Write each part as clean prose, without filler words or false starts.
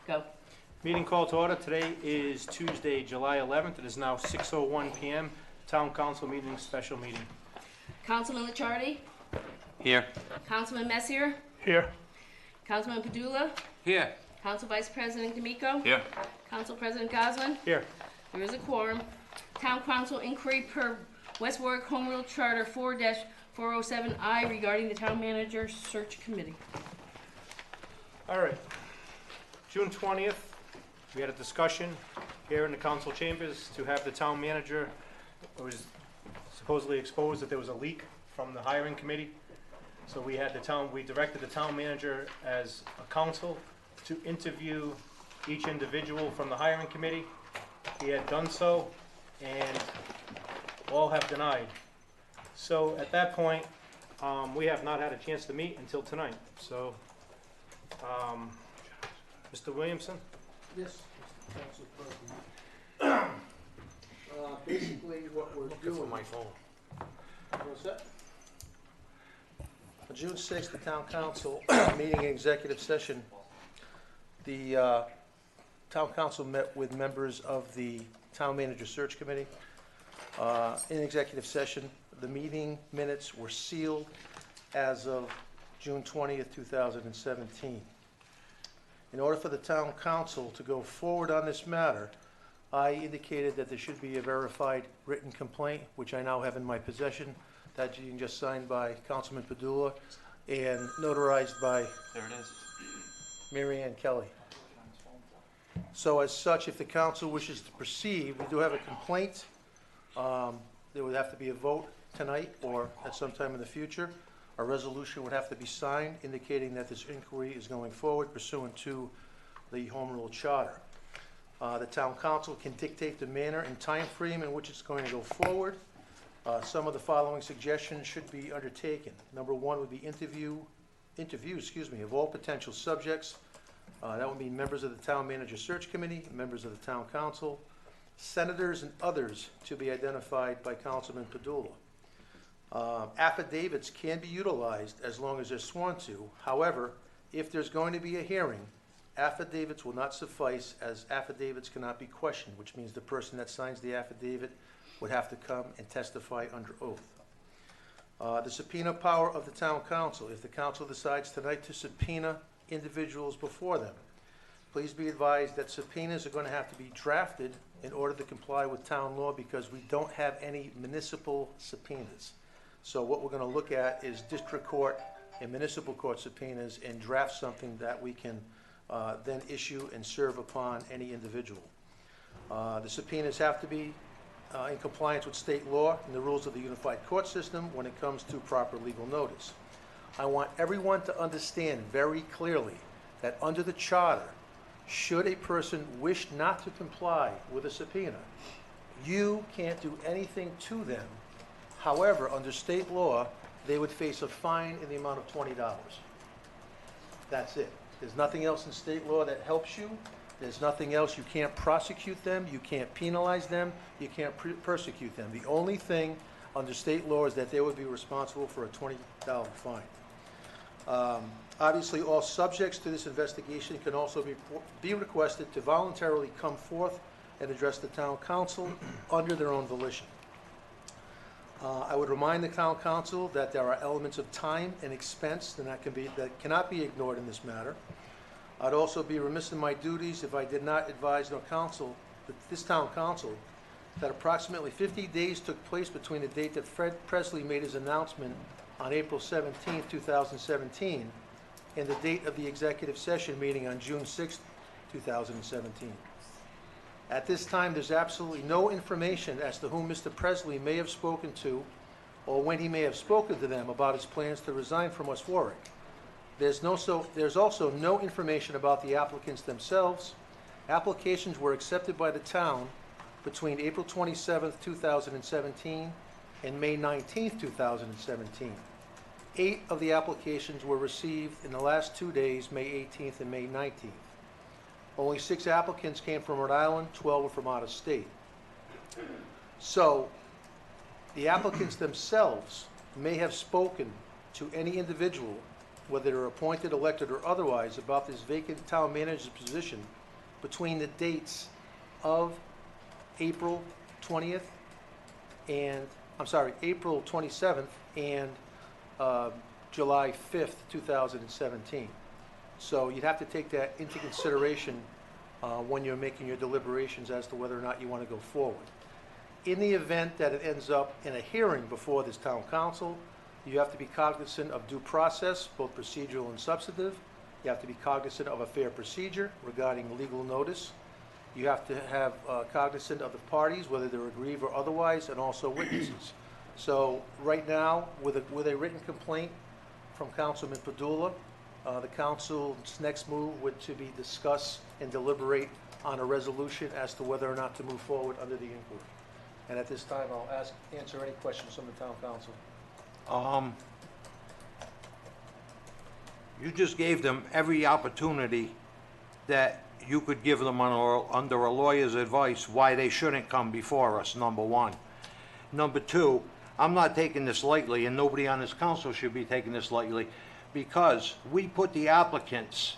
Go. Meeting called to order. Today is Tuesday, July 11th. It is now 6:01 PM. Town Council meeting, special meeting. Councilman Licciardi? Here. Councilman Messier? Here. Councilman Padula? Here. Council Vice President D'Amico? Here. Council President Goslin? Here. There is a quorum. Town Council inquiry per West Warwick Home Rule Charter 4-407I regarding the Town Manager Search Committee. All right. June 20th, we had a discussion here in the council chambers to have the town manager. It was supposedly exposed that there was a leak from the hiring committee. So we directed the town manager as a council to interview each individual from the hiring committee. He had done so, and all have denied. So at that point, we have not had a chance to meet until tonight. So, Mr. Williamson? Yes, Mr. Council President. Basically, what we're doing. phone. What's that? On June 6th, the Town Council meeting in executive session, the Town Council met with members of the Town Manager Search Committee. In executive session, the meeting minutes were sealed as of June 20th, 2017. In order for the Town Council to go forward on this matter, I indicated that there should be a verified written complaint, which I now have in my possession, that you can just signed by Councilman Padula and notarized by There it is. Mary Ann Kelly. So as such, if the council wishes to proceed, we do have a complaint. There would have to be a vote tonight or at some time in the future. A resolution would have to be signed indicating that this inquiry is going forward pursuant to the Home Rule Charter. The Town Council can dictate the manner and time frame in which it's going to go forward. Some of the following suggestions should be undertaken. Number one would be interview of all potential subjects. That would be members of the Town Manager Search Committee, members of the Town Council, senators, and others to be identified by Councilman Padula. Affidavits can be utilized as long as they're sworn to. However, if there's going to be a hearing, affidavits will not suffice, as affidavits cannot be questioned, which means the person that signs the affidavit would have to come and testify under oath. The subpoena power of the Town Council. If the council decides tonight to subpoena individuals before them, please be advised that subpoenas are going to have to be drafted in order to comply with town law, because we don't have any municipal subpoenas. So what we're going to look at is district court and municipal court subpoenas and draft something that we can then issue and serve upon any individual. The subpoenas have to be in compliance with state law and the rules of the unified court system when it comes to proper legal notice. I want everyone to understand very clearly that under the charter, should a person wish not to comply with a subpoena, you can't do anything to them. However, under state law, they would face a fine in the amount of $20. That's it. There's nothing else in state law that helps you. There's nothing else. You can't prosecute them. You can't penalize them. You can't persecute them. The only thing under state law is that they would be responsible for a $20 fine. Obviously, all subjects to this investigation can also be requested to voluntarily come forth and address the Town Council under their own volition. I would remind the Town Council that there are elements of time and expense that cannot be ignored in this matter. I'd also be remiss in my duties if I did not advise this Town Council that approximately 50 days took place between the date that Fred Presley made his announcement on April 17, 2017, and the date of the executive session meeting on June 6, 2017. At this time, there's absolutely no information as to whom Mr. Presley may have spoken to or when he may have spoken to them about his plans to resign from West Warwick. There's also no information about the applicants themselves. Applications were accepted by the town between April 27, 2017 and May 19, 2017. 8 of the applications were received in the last 2 days, May 18th and May 19th. Only 6 applicants came from Rhode Island, 12 were from out of state. So the applicants themselves may have spoken to any individual whether they're appointed, elected, or otherwise, about this vacant town manager's position between the dates of April 20th and, April 27th and July 5th, 2017. So you'd have to take that into consideration when you're making your deliberations as to whether or not you want to go forward. In the event that it ends up in a hearing before this town council, you have to be cognizant of due process, both procedural and substantive. You have to be cognizant of a fair procedure regarding legal notice. You have to have cognizant of the parties, whether they're aggrieved or otherwise, and also witnesses. So right now, with a written complaint from Councilman Padula, the council's next move would to be discuss and deliberate on a resolution as to whether or not to move forward under the inquiry. And at this time, I'll answer any questions from the town council. You just gave them every opportunity that you could give them under a lawyer's advice why they shouldn't come before us, number one. Number two, I'm not taking this lightly, and nobody on this council should be taking this lightly, because we put the applicants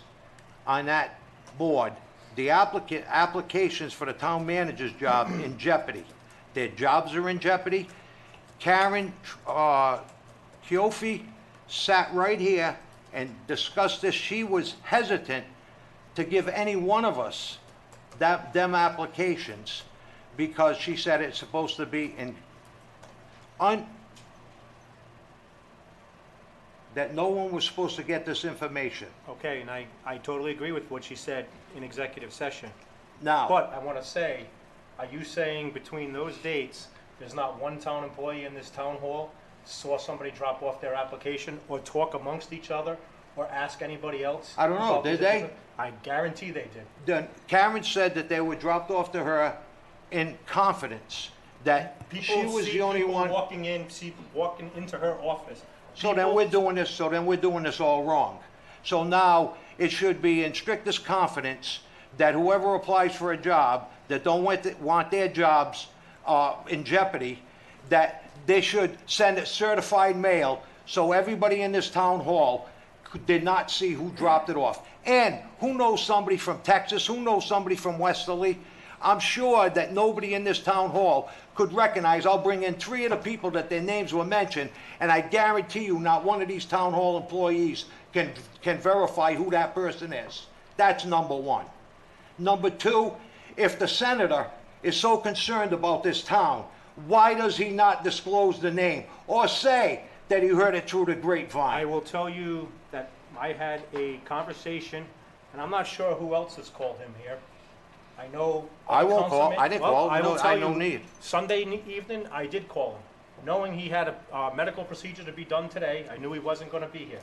on that board, the applications for the town manager's job in jeopardy. Their jobs are in jeopardy. Karen Kiofi sat right here and discussed this. She was hesitant to give any one of us them applications because she said it's supposed to be that no one was supposed to get this information. Okay, and I totally agree with what she said in executive session. Now, But I want to say, are you saying between those dates, there's not one town employee in this town hall saw somebody drop off their application or talk amongst each other or ask anybody else? I don't know, about did this? they? I guarantee they did. then Karen said that they were dropped off to her in confidence, that she People was see the only people one. walking into her office. So then People- we're doing this all wrong. So now it should be in strictest confidence that whoever applies for a job that don't want their jobs in jeopardy, that they should send a certified mail so everybody in this town hall did not see who dropped it off. And who knows somebody from Texas, who knows somebody from Westerly? I'm sure that nobody in this town hall could recognize. I'll bring in 3 of the people that their names were mentioned, and I guarantee you not one of these town hall employees can verify who that person is. That's number one. Number two, if the senator is so concerned about this town, why does he not disclose the name or say that he heard it through the I grapevine? will tell you that I had a conversation, and I'm not sure who else has called him here. I know. I other won't call. councilmen- I didn't Well, call. I will No, tell I you, no need. Sunday evening, I did call him, knowing he had a medical procedure to be done today. I knew he wasn't going to be here.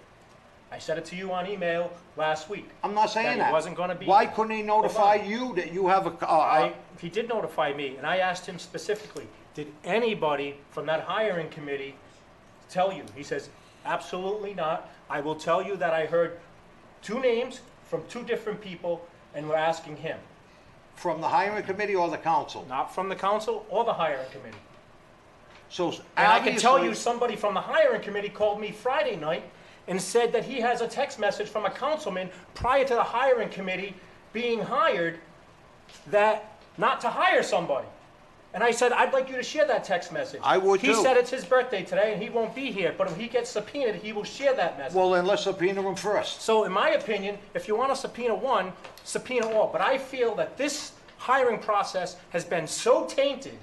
I said it to you on email last week. I'm not saying that he that. wasn't gonna be Why here. couldn't he notify Hold on. you that you have a? He did notify me, and I asked him specifically, did anybody from that hiring committee tell you? He says, absolutely not. I will tell you that I heard 2 names from 2 different people, and we're asking him. From the hiring committee or the council? Not from the council or the hiring committee. So And I can tell you, obviously- somebody from the hiring committee called me Friday night and said that he has a text message from a councilman prior to the hiring committee being hired that not to hire somebody. And I said, I'd like you to share that text message. I would He too. said it's his birthday today and he won't be here, but if he gets subpoenaed, he will share that message. Well, then let's subpoena him first. So in my opinion, if you want to subpoena one, subpoena all. But I feel that this hiring process has been so tainted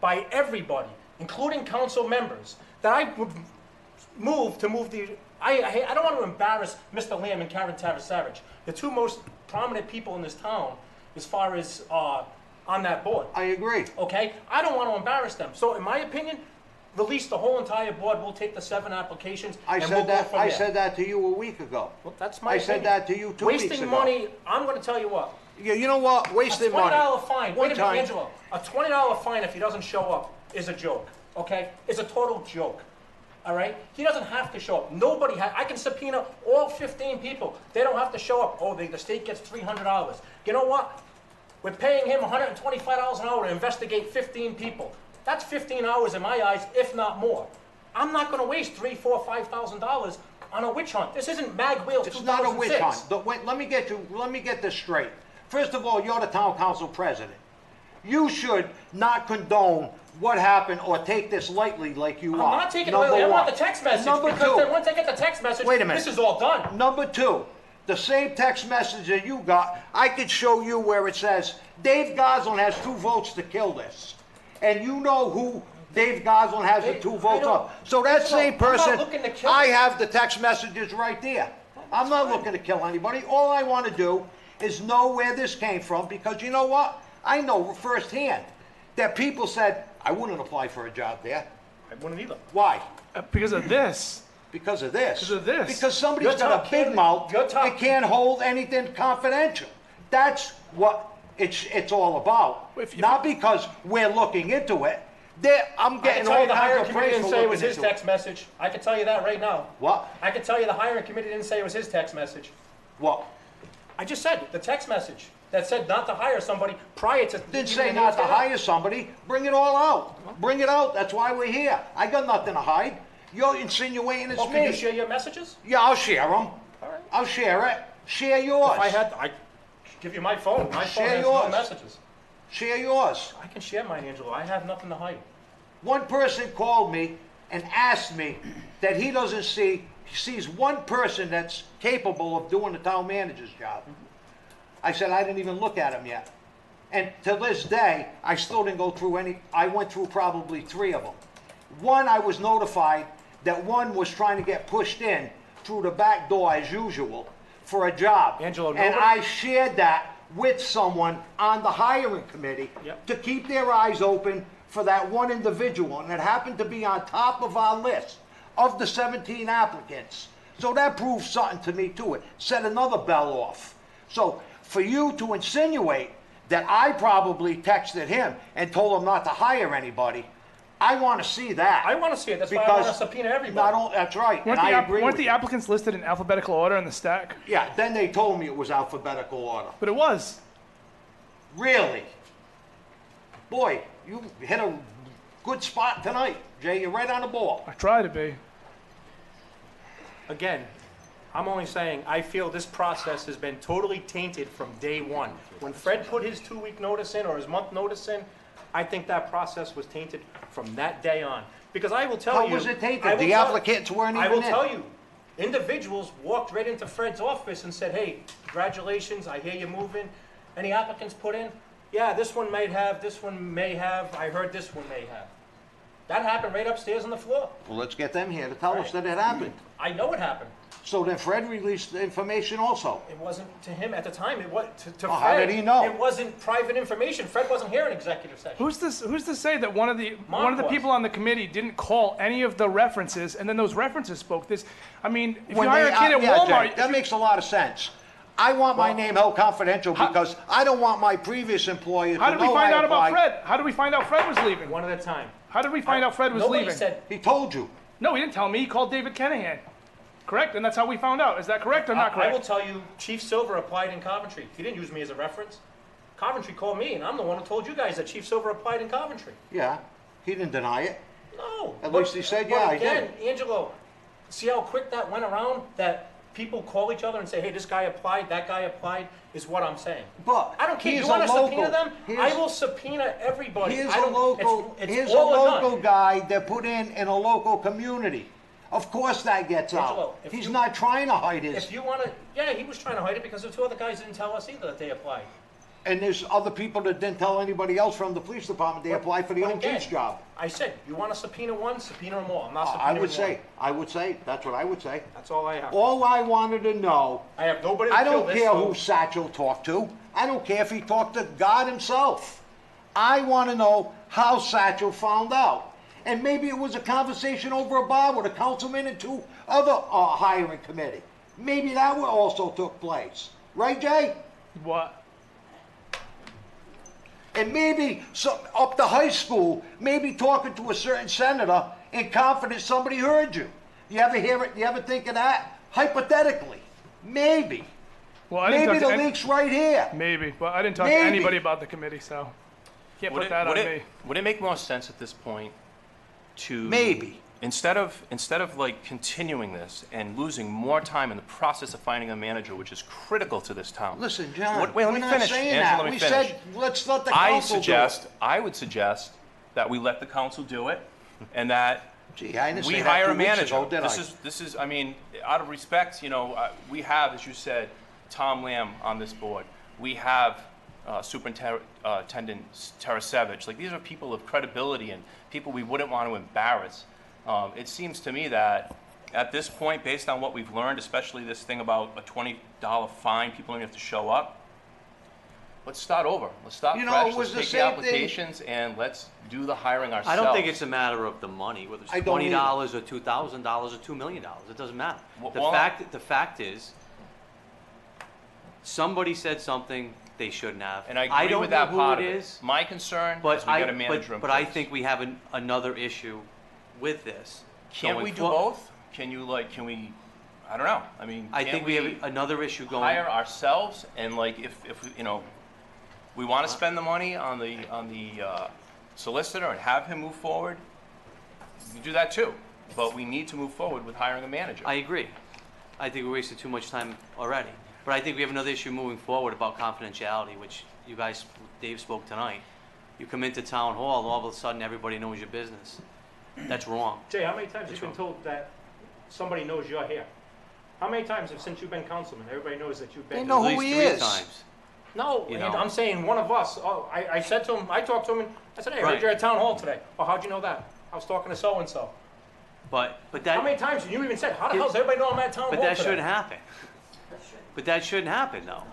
by everybody, including council members, that I would move the, I don't want to embarrass Mr. Lamb and Karen Tarasevich, the 2 most prominent people in this town as far as on that board. I agree. Okay? I don't want to embarrass them. So in my opinion, release the whole entire board. We'll take the 7 applications I and said we'll go that. from I there. said that to you a week ago. Well, that's my I said opinion. that to you 2 weeks ago. Wasting money, I'm going to tell you what. You know what? Wasted A money. $20 fine, One wait a minute, time. Angelo, a $20 fine if he doesn't show up is a joke, okay? It's a total joke, all right? He doesn't have to show up. Nobody I can subpoena all 15 people. They don't have to show up. Oh, the state gets $300. You know what? We're paying him $125 an hour to investigate 15 people. That's 15 hours in my eyes, if not more. I'm not gonna waste $3,000, $4,000, $5,000 on a witch hunt. This isn't Mag Wheels It's 2006. not a witch hunt. Wait, let me get this straight. First of all, you're the town council president. You should not condone what happened or take this lightly like you I'm are. not taking it Number lightly. I want one. the text message Number because two. then once I get the text message, Wait a minute. this is all done. Number two, the same text message that you got, I could show you where it says, Dave Goslin has 2 votes to kill this. And you know who Dave Goslin has the 2 votes on. So that same I'm not person, looking to kill I him. have the text messages right there. I'm not looking to kill anybody. All I want to do is know where this came from, because you know what? I know firsthand that people said, I wouldn't apply for a job there. I wouldn't either. Why? Because of this. Because of this. Because of this. Because somebody's Your got top a big candidate- mouth your top- and can't hold anything confidential. That's what it's all about. If- Not because we're looking into it. I'm I can getting tell all you the kinds hiring of committee praise didn't for say it was looking his into it. text message. I can tell you that right now. What? I can tell you the hiring committee didn't say it was his text message. What? I just said the text message that said not to hire somebody prior to. Didn't say not to hire somebody. Bring it all out. Bring it out. That's why we're here. I got nothing to hide. You're insinuating it's Well, can you me. share your messages? Yeah, I'll share them. All right. I'll share it. Share yours. If I had, I give you my phone. My phone Share has no yours. messages. Share yours. I can share mine, Angelo. I have nothing to hide. One person called me and asked me that he doesn't see, he sees one person that's capable of doing the town manager's job. I said, I didn't even look at him yet. And to this day, I still didn't go through any, I went through probably 3 of them. One, I was notified that one was trying to get pushed in through the back door as usual for a job. Angelo, And nobody- I shared that with someone on the hiring committee Yep. to keep their eyes open for that one individual, and it happened to be on top of our list of the 17 applicants. So that proves something to me too. It set another bell off. So for you to insinuate that I probably texted him and told him not to hire anybody, I want to see that. I want to see it. That's why I want to Because subpoena not everybody. only, that's right, and Weren't I agree weren't with the you. applicants listed in alphabetical order in the stack? Yeah, then they told me it was alphabetical order. But it was. Really? Boy, you hit a good spot tonight, Jay. You're right on the ball. I try to be. Again, I'm only saying, I feel this process has been totally tainted from day one. When Fred put his 2-week notice in or his month notice in, I think that process was tainted from that day on. Because I will tell you. How was it tainted? I will The tell- applicants weren't I even will in. tell you, individuals walked right into Fred's office and said, hey, congratulations, I hear you're moving. Any applicants put in? Yeah, this one might have, this one may have, I heard this one may have. That happened right upstairs on the floor. Well, let's get them here to tell us Right. that it happened. I know it happened. So then Fred released the information also. It wasn't to him at the time. It was to Well, Fred. how did he know? It wasn't private information. Fred wasn't here in executive session. Who's to say that one of the Mark was. people on the committee didn't call any of the references, and then those references spoke? This, I mean, if When you hire they- a kid at yeah, Walmart, Jay, that makes a lot of sense. I want my name held confidential because I don't want my previous employer to know how did we find I out about applied. Fred? How did we find out Fred was leaving? One at a time. How did we find out Fred was Nobody leaving? said. He told you. No, he didn't tell me. He called David Kenahan. Correct? And that's how we found out. Is that correct or not I will correct? tell you, Chief Silver applied in Coventry. He didn't use me as a reference. Coventry called me, and I'm the one who told you guys that Chief Silver applied in Coventry. Yeah, he didn't deny it. No. At but- least he said, but yeah, I again, did. Angelo, see how quick that went around? That people call each other and say, hey, this guy applied, that guy applied, is what I'm saying. But I don't care. he's You want a to subpoena local- them? I here's- will subpoena everybody. Here's I a don't- local, it's here's a all or none. local guy that put in a local community. Of course that gets Angelo, out. if He's you- not trying to hide his. If you want to, yeah, he was trying to hide it because the 2 other guys didn't tell us either that they applied. And there's other people that didn't tell anybody else from the police department they applied for the But own again, chief's job. I said, you want to subpoena one, subpoena them all. I'm not I subpoenaing would say, that's what I would say. That's all I have. All I wanted to know, I have nobody to I kill don't this. care so- who Satchel talked to. I don't care if he talked to God himself. I want to know how Satchel found out. And maybe it was a conversation over a bar with a councilman and 2 other hiring committee. Maybe that also took place. Right, Jay? What? And maybe up to high school, maybe talking to a certain senator in confidence somebody heard you. You ever hear it? You ever think of that? Hypothetically. Maybe. Well, I didn't Maybe talk the to any- leak's right here. Maybe, but I didn't talk to Maybe. anybody about the committee, so can't put that on me. Would it make more sense at this point to Maybe. instead of like continuing this and losing more time in the process of finding a manager, which is critical to this town. Listen, John, Wait, let we're me not finish. saying Angela, that. let me We finish. said, let's let the council do it. I would suggest that we let the council do it, and that Gee, I didn't we say that hire 2 a weeks manager. ago, did I? This is, I mean, out of respect, you know, we have, as you said, Tom Lamb on this board. We have Superintendent Tarasevich. Like, these are people of credibility and people we wouldn't want to embarrass. It seems to me that at this point, based on what we've learned, especially this thing about a $20 fine, people don't have to show up. Let's start over. Let's start You know, fresh. it was Let's the take the same thing- applications and let's do the hiring ourselves. I don't think it's a matter of the money, whether I it's don't $20 or $2,000 or $2 million. It doesn't matter. Well, The fact is, somebody said something they shouldn't have. And I agree don't with that know part who of it it. is, My concern is but we get a manager in but I place. think we have another issue with this. Can't going we do for- both? Can we, I don't know. I mean, I can't think we have another issue going. hire ourselves and like if you know, we want to spend the money on the solicitor and have him move forward, we do that too. But we need to move forward with hiring a manager. I agree. I think we wasted too much time already. But I think we have another issue moving forward about confidentiality, which you guys, Dave spoke tonight. You come into town hall, and all of a sudden everybody knows your business. That's wrong. Jay, how many times have you been told that somebody knows you're here? How many times have, since you've been councilman, everybody knows that you've been They here? know At who least he 3 is. times. No, You and know. I'm saying one of us. Oh, I said to him, I talked to him, and I said, hey, I Right. heard you're at town hall today. Oh, how'd you know that? I was talking to so-and-so. But How many that, times? You even said, how the hell does everybody know I'm at town but hall that today? shouldn't happen. But that shouldn't happen, though.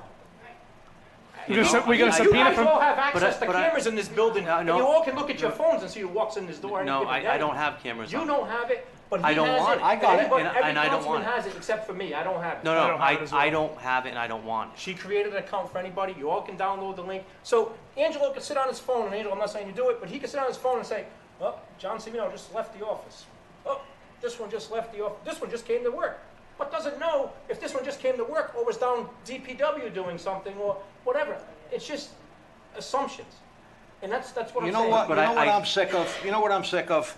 We're gonna You subpoena guys from. all have access to but I- cameras in this building, No, and no. you all can look at your phones and see who walks in this door any No, given I day. don't have cameras You on. don't have it, but he I don't has want it. it. I got it, Everybody- and every I don't councilman want it. has it except for me. I don't have it. No, I no, don't have it as well. I don't have it and I don't want it. She created an account for anybody. You all can download the link. So Angelo can sit on his phone, and Angelo, I'm not saying you do it, but he can sit on his phone and say, "Oh, John Semino just left the office. Oh, this one just left the office. This one just came to work." But doesn't know if this one just came to work or was down DPW doing something or whatever. It's just assumptions, and that's what You I'm know saying. what, you But know what I- I'm sick of? You know what I'm sick of?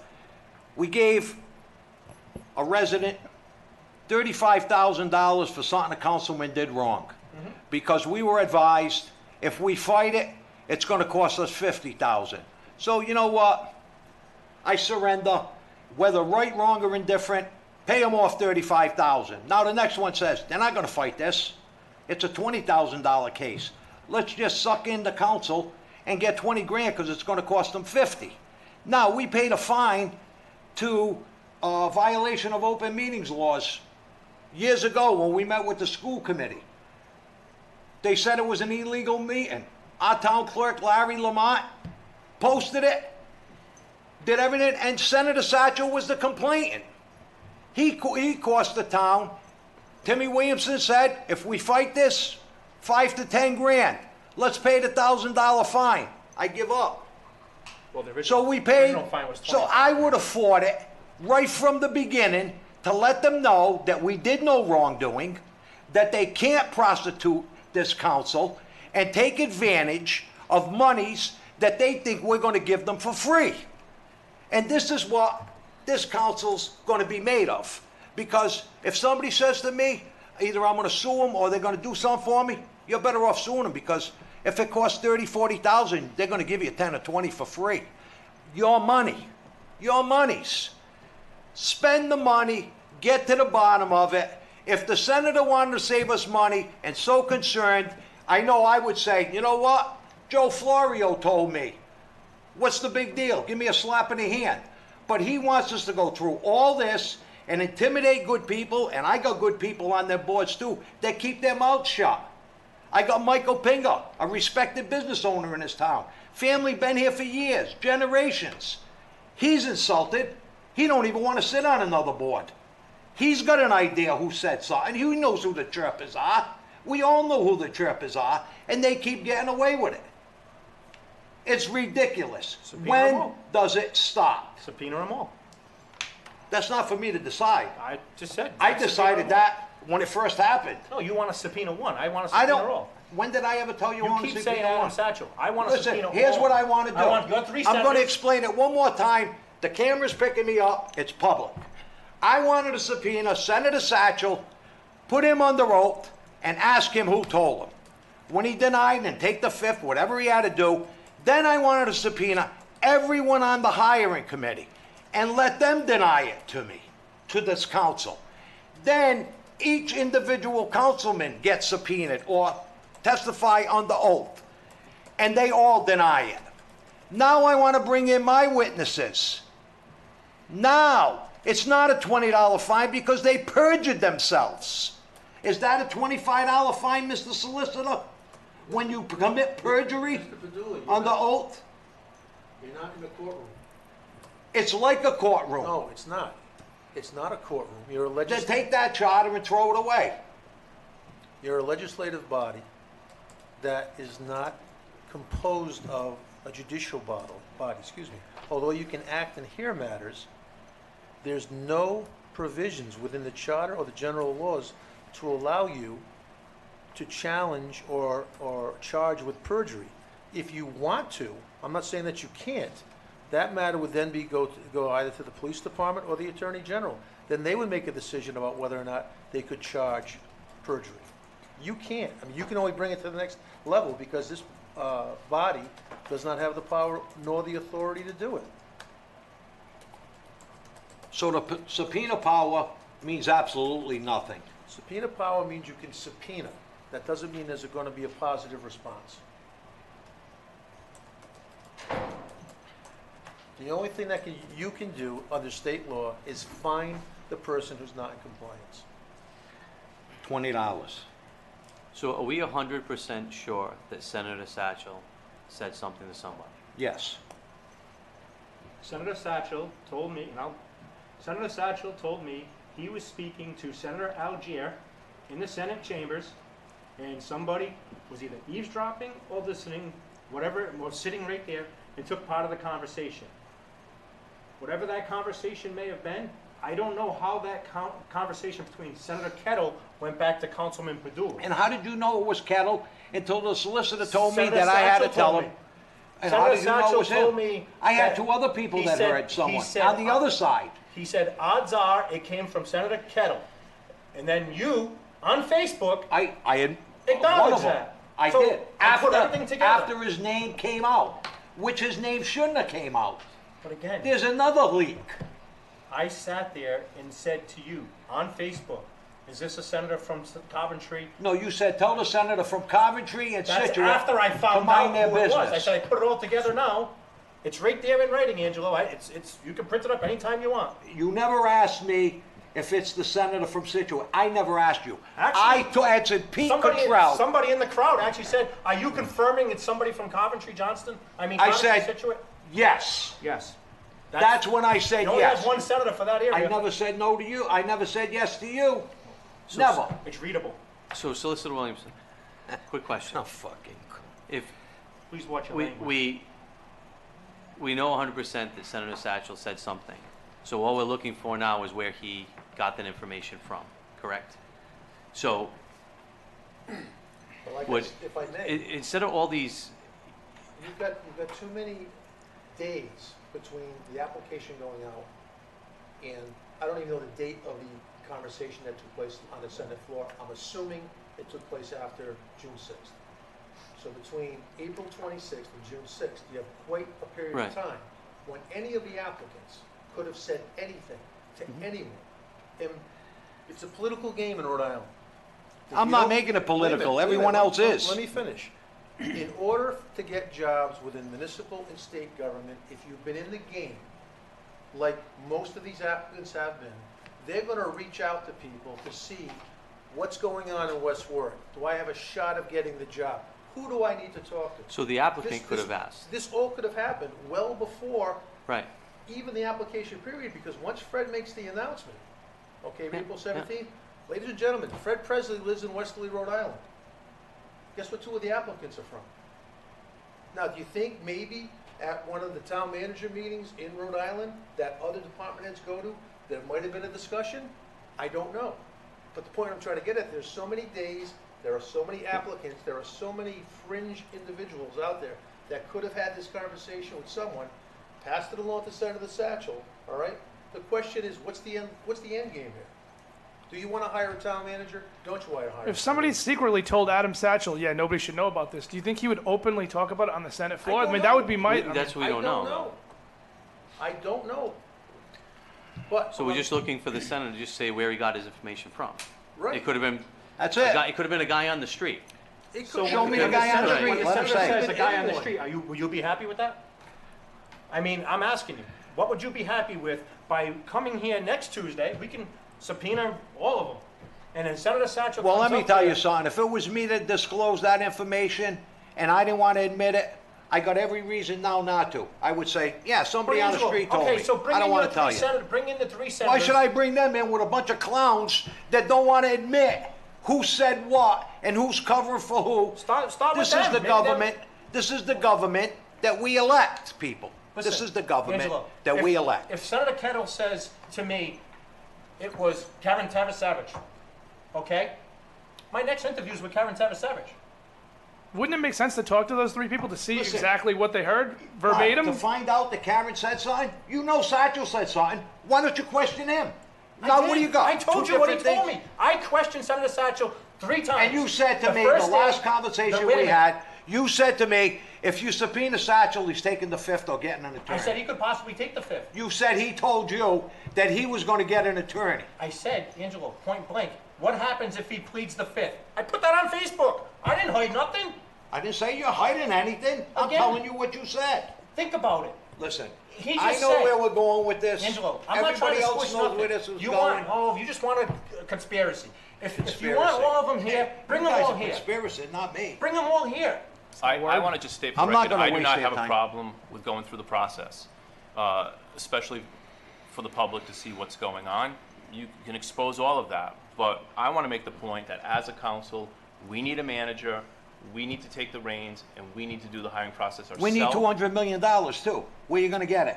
We gave a resident $35,000 for something a councilman did wrong. Because we were advised, if we fight it, it's gonna cost us $50,000. So you know what? I surrender, whether right, wrong, or indifferent, pay them off $35,000. Now the next one says, they're not gonna fight this. It's a $20,000 case. Let's just suck in the council and get 20 grand because it's gonna cost them 50. Now, we paid a fine to violation of open meetings laws years ago when we met with the school committee. They said it was an illegal meeting. Our town clerk, Larry Lamont, posted it, did everything, and Senator Satchel was the complainant. He cost the town. Timmy Williamson said, if we fight this, 5 to 10 grand. Let's pay the $1,000 fine. I give up. Well, the original, So we paid, original fine was so 20. I would have fought it right from the beginning to let them know that we did no wrongdoing, that they can't prostitute this council and take advantage of monies that they think we're gonna give them for free. And this is what this council's gonna be made of. Because if somebody says to me, either I'm gonna sue them or they're gonna do something for me, you're better off suing them, because if it costs 30, 40,000, they're gonna give you 10 or 20 for free. Your money, your monies. Spend the money, get to the bottom of it. If the senator wanted to save us money and so concerned, I know I would say, you know what? Joe Florio told me, what's the big deal? Give me a slap in the hand. But he wants us to go through all this and intimidate good people, and I got good people on their boards too, that keep their mouths shut. I got Michael Pinga, a respected business owner in this town. Family been here for years, generations. He's insulted. He don't even want to sit on another board. He's got an idea who said something. He knows who the chirpers are. We all know who the chirpers are, and they keep getting away with it. It's ridiculous. Subpoena them When all. does it stop? Subpoena them all. That's not for me to decide. I just said. I subpoena decided them all. that when it first happened. No, you want to subpoena one. I want to I subpoena don't. all. When did I ever tell you I You want to keep subpoena saying Adam one? Satchel. I want to Listen, subpoena all. here's what I want to do. I want your three I'm going to senators. explain it one more time The camera's picking me up, it's public. I wanted to subpoena Senator Satchel, put him under oath, and ask him who told him. When he denied and take the fifth, whatever he had to do, then I wanted to subpoena everyone on the hiring committee and let them deny it to me, to this council. Then each individual councilman gets subpoenaed or testify under oath, and they all deny it. Now I want to bring in my witnesses. Now, it's not a $20 fine because they perjured themselves. Is that a $25 fine, Mr. Solicitor? When you commit perjury Mr. Padula, under oath? You're not in the courtroom. It's like a courtroom. No, it's not. It's not a courtroom. You're a Then legislative, take that charter and throw it away. you're a legislative body that is not composed of a judicial body, excuse me. Although you can act and hear matters, there's no provisions within the charter or the general laws to allow you to challenge or charge with perjury. If you want to, I'm not saying that you can't, that matter would then go either to the police department or the attorney general. Then they would make a decision about whether or not they could charge perjury. You can't. I mean, you can only bring it to the next level because this body does not have the power nor the authority to do it. So the subpoena power means absolutely nothing. Subpoena power means you can subpoena. That doesn't mean there's going to be a positive response. The only thing that you can do under state law is fine the person who's not in compliance. $20. So are we 100% sure that Senator Satchel said something to somebody? Yes. Senator Satchel told me, Senator Satchel told me he was speaking to Senator Algier in the Senate chambers, and somebody was either eavesdropping or listening, whatever, or sitting right there, and took part of the conversation. Whatever that conversation may have been, I don't know how that conversation between Senator Kettle went back to Councilman Padula. And how did you know it was Kettle until the solicitor told me Senator that I had to Satchel tell told him? me. And how Senator did you know it Satchel was told him? me I had that two other people he that said- heard he someone said- on the other side. He said, odds are it came from Senator Kettle. And then you, on Facebook, I had Acknowledge one of them. that. I So, did. I put everything together. After his name came out, which his name shouldn't have came out. but again, There's another leak. I sat there and said to you on Facebook, is this a senator from Coventry? No, you said tell the senator from Coventry and That's Situate after I to found mind out their who it was. I business. said, I put it all together now. It's right there in writing, Angelo. You can print it up anytime you want. You never asked me if it's the senator from Situate. I never asked you. Actually, I answered Pete Cottrell. Somebody in the crowd actually said, are you confirming it's somebody from Coventry, Johnston? I Coventry, said, Situate? yes. Yes. That's when I said You only yes. have one senator for that area. I never said no to you. I never said yes to you. So Never. It's readable. So Solicitor Williamson, quick question. Oh, fucking. If Please watch your we, language. we know 100% that Senator Satchel said something. So all we're looking for now is where he got that information from, correct? So But like Would- if I may, instead of all these, you've got too many days between the application going out and I don't even know the date of the conversation that took place on the Senate floor. I'm assuming it took place after June 6th. So between April 26th and June 6th, you have quite a period Right. of time when any of the applicants could have said anything to anyone. And it's a political game in Rhode Island. If I'm you not don't- making it wait a political. minute, Everyone else is. Let me finish. In order to get jobs within municipal and state government, if you've been in the game, like most of these applicants have been, they're gonna reach out to people to see what's going on in West Warwick. Do I have a shot of getting the job? Who do I need to talk to? so the applicant This- could this- have asked, This all could have happened well before right? even the application period, because once Fred makes the announcement, okay, Yeah, April yeah. 17th, ladies and gentlemen, Fred Presley lives in Westerly, Rhode Island. Guess what two of the applicants are from? Now, do you think maybe at one of the town manager meetings in Rhode Island that other department heads go to, there might have been a discussion? I don't know. But the point I'm trying to get at, there's so many days, there are so many applicants, there are so many fringe individuals out there that could have had this conversation with someone. passed it along to Senator Satchel, all right? The question is, what's the end game here? Do you want to hire a town manager? Don't you want to hire? If somebody secretly told Adam Satchel, yeah, nobody should know about this, do you think he would openly talk about it on the Senate floor? I don't mean, know. that would be my. That's what we I don't know. I don't know. But. So we're just looking for the senator to just say where he got his information from. Right. It could have been That's a it. guy, it could have been a guy on the street. It So could Show when me the a guy on the senator- street, when the let him senator say. says a guy on the Anyone. street, will you be happy with that? I mean, I'm asking you, what would you be happy with by coming here next Tuesday? We can subpoena all of them. And then Senator Satchel Well, comes let me up tell you here- something. If it was me that disclosed that information and I didn't want to admit it, I got every reason now not to. I would say, yeah, somebody on the Angelo, street told okay, me. so bring I don't in want your to tell three you. senators, bring in the three senators. Why should I bring them in with a bunch of clowns that don't want to admit who said what and who's covering for who? Start with them. This is the Make them- government. This is the government that we elect, people. This Listen, is the government Angelo, that if- we elect. If Senator Kettle says to me, it was Karen Tavis-Savage, okay? My next interview is with Karen Tavis-Savage. Wouldn't it make sense to talk to those three people to see Listen. exactly what they heard Why? verbatim? To find out that Karen said something? You know Satchel said something. Why don't you question him? I Now, did. what do you got? I told Two you what he different told things? me. I questioned Senator Satchel 3 times. And you said to me, the first last day- conversation wait a we minute. had, you said to me, if you subpoena Satchel, he's taking the fifth or getting an I said attorney. he could possibly take the 5th. You said he told you that he was going to get an attorney. I said, Angelo, point blank, what happens if he pleads the 5th? I put that on Facebook. I didn't hide nothing. I didn't say you're hiding anything. I'm Again. telling you what you said. Think about it. Listen, He I just know said- where we're going with this. Angelo, I'm not trying Everybody to else squish knows nothing. where this is You going. you just want a conspiracy. If you Conspiracy. want all of them here, bring You them guys all are here. conspiracy, not me. Bring them all here. I want to just state for I'm the not record, gonna I do waste not their have a time. problem with going through the process, especially for the public to see what's going on. You can expose all of that, but I want to make the point that as a council, we need a manager, we need to take the reins, and we need to do the hiring process ourselves. We need $200 million too. Where you gonna get it?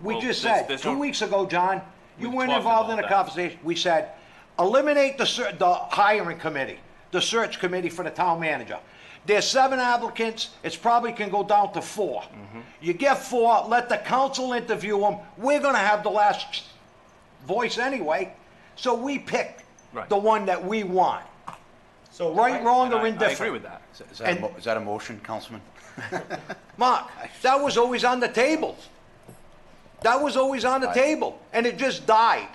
We Well, just there's- said, there's 2 no- weeks ago, John, you We've weren't talked involved in about the that. conversation. We said, eliminate the hiring committee, the search committee for the town manager. There's 7 applicants, it's probably can go down to 4. Mm-hmm. You get 4, let the council interview them. We're gonna have the last voice anyway, so we pick Right. the one that we want. So Right, wrong, or I indifferent. agree with that. And- Is that a motion, Councilman? Mark, that was always on the table. That was always on the table, and it just died.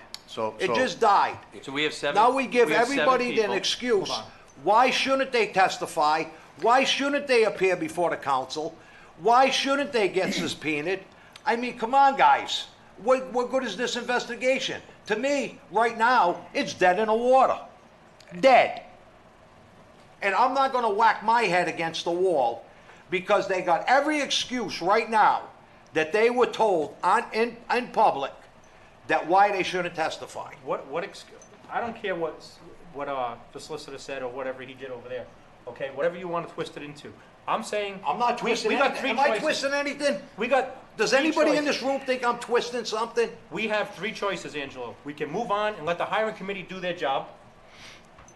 It just died. So we have 7. Now we give have 7 everybody an people. excuse. Hold on. Why shouldn't they testify? Why shouldn't they appear before the council? Why shouldn't they get subpoenaed? I mean, come on, guys. What good is this investigation? To me, right now, it's dead in the water. Dead. And I'm not gonna whack my head against the wall because they got every excuse right now that they were told in public that why they shouldn't testify. I don't care what the solicitor said or whatever he did over there. Okay, whatever you want to twist it into. I'm saying. I'm not twisting we got anything. 3 Am I choices. twisting anything? We got. Does 3 anybody in choices. this room think I'm twisting something? We have 3 choices, Angelo. We can move on and let the hiring committee do their job.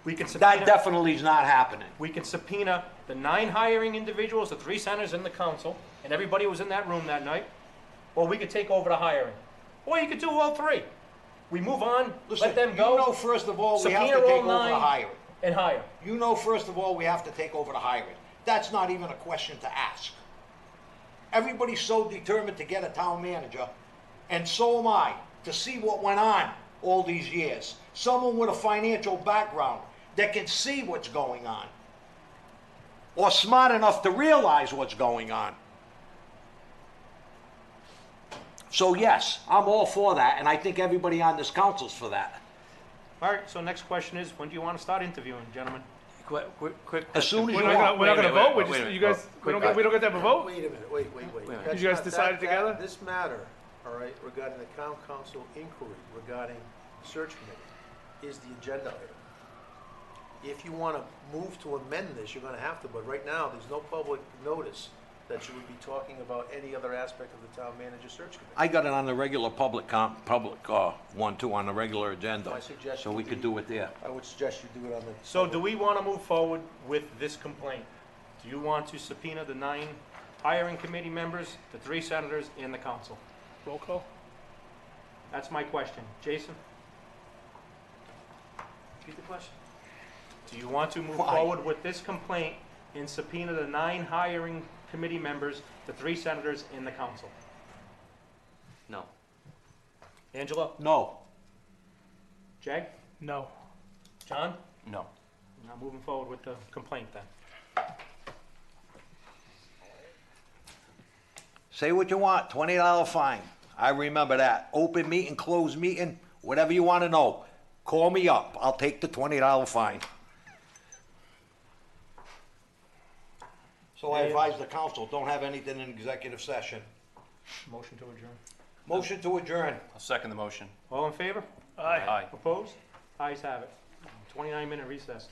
We can subpoena. That definitely is not happening. We can subpoena the 9 hiring individuals, the 3 senators and the council, and everybody who was in that room that night. Or we could take over the hiring. Or you could do all 3. We move on, Listen, let them you go. know, first of all, we have to subpoena take all over the 9 hiring. and hire. You know, first of all, we have to take over the hiring. That's not even a question to ask. Everybody's so determined to get a town manager, and so am I, to see what went on all these years. Someone with a financial background that can see what's going on, or smart enough to realize what's going on. So yes, I'm all for that, and I think everybody on this council's for that. All right, so next question is, when do you want to start interviewing, gentlemen? Quick As soon as We're you not want. gonna Wait, vote. wait, We wait, just, wait. you guys, we don't get to have a vote. Wait a minute, wait. minute. That's You guys not- decided together? This matter, all right, regarding the town council inquiry regarding search committee is the agenda item. If you want to move to amend this, you're going to have to, but right now, there's no public notice that you would be talking about any other aspect of the town manager search committee. I got it on the regular public one too, on the regular agenda. My suggestion So we would could be- do it there. I would suggest you do it on the. So do we want to move forward with this complaint? Do you want to subpoena the 9 hiring committee members, the 3 senators, and the council. Roll call. That's my question. Jason, Repeat the question. do you want to move Why? forward with this complaint and subpoena the 9 hiring committee members, the 3 senators, and the council? No. Angela? No. Jag? No. John? No. Now moving forward with the complaint then. Say what you want, $20 fine. I remember that. Open meeting, closed meeting, whatever you want to know. Call me up. I'll take the $20 fine. So I advise the council, don't have anything in executive session. Motion to adjourn. Motion to adjourn. I'll second the motion. All in favor? Aye. Aye. Opposed? Ayes have it. 29-minute recess.